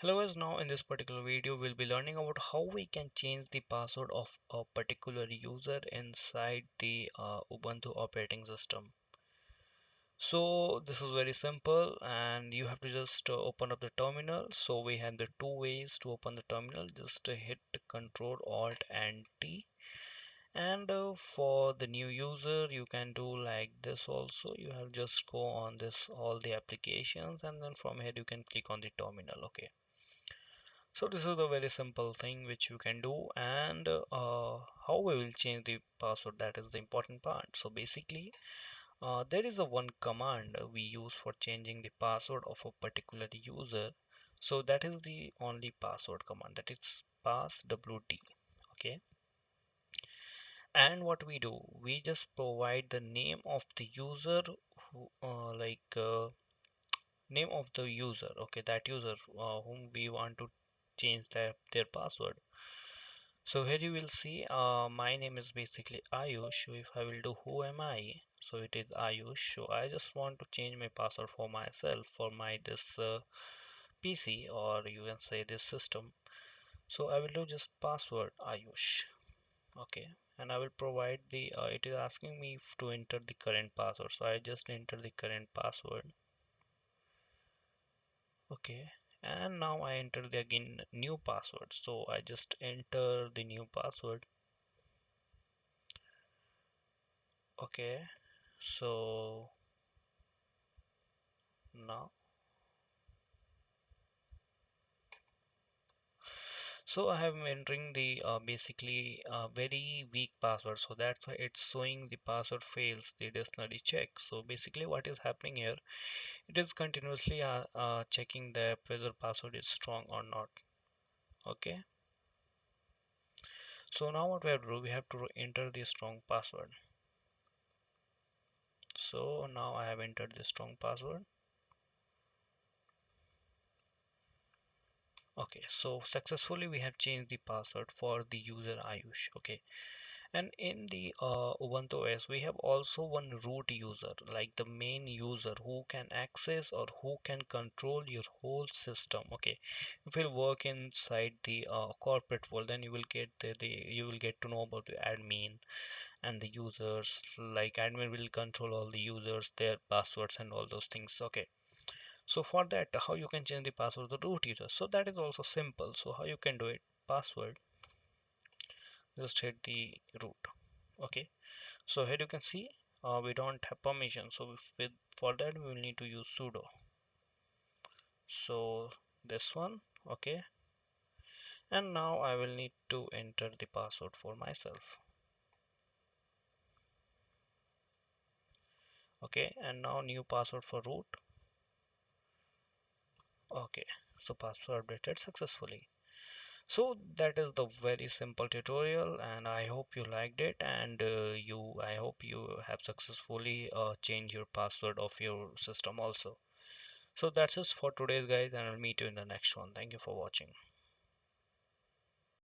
Hello guys, now in this particular video we'll be learning about how we can change the password of a particular user inside the Ubuntu operating system. So this is very simple and you have to just open up the terminal. So we have the two ways to open the terminal. Just hit Ctrl Alt and T, and for the new user you can do like this also. You have just go on this all the applications, and then from here you can click on the terminal. Okay, so this is the very simple thing which you can do, and how we will change the password, that is the important part. So basically there is a one command we use for changing the password of a particular user. So that is the only password command, that is passwd. Okay, and what we do, we just provide the name of the user who name of the user, okay, that user whom we want to change their password. So here you will see my name is basically Ayush. So if I will do who am I, so it is Ayush. So I just want to change my password for myself for my this PC, or you can say this system. So I will do just password Ayush. Okay, and I will provide the it is asking me to enter the current password, so I just enter the current password. Okay, and now I enter the again new password, so I just enter the new password. Okay, so now, so I am entering the basically very weak password, so that's why it's showing the password fails the dictionary check. So basically what is happening here, it is continuously checking the whether password is strong or not. Okay, so now what we have to do, we have to enter the strong password. So now I have entered the strong password. Okay, so successfully we have changed the password for the user Ayush. Okay, and in the Ubuntu OS we have also one root user, like the main user who can access or who can control your whole system. Okay, if you work inside the corporate world, then you will get you will get to know about the admin and the users. Like admin will control all the users, their passwords and all those things. Okay, so for that, how you can change the password of the root user, so that is also simple. So how you can do it, password, just hit the root. Okay, so here you can see we don't have permission, so with for that we will need to use sudo. So this one. Okay, and now I will need to enter the password for myself. Okay, and now new password for root. Okay, so password updated successfully. So that is the very simple tutorial, and I hope you liked it, and I hope you have successfully changed your password of your system also. So that's it for today's guys, and I'll meet you in the next one. Thank you for watching.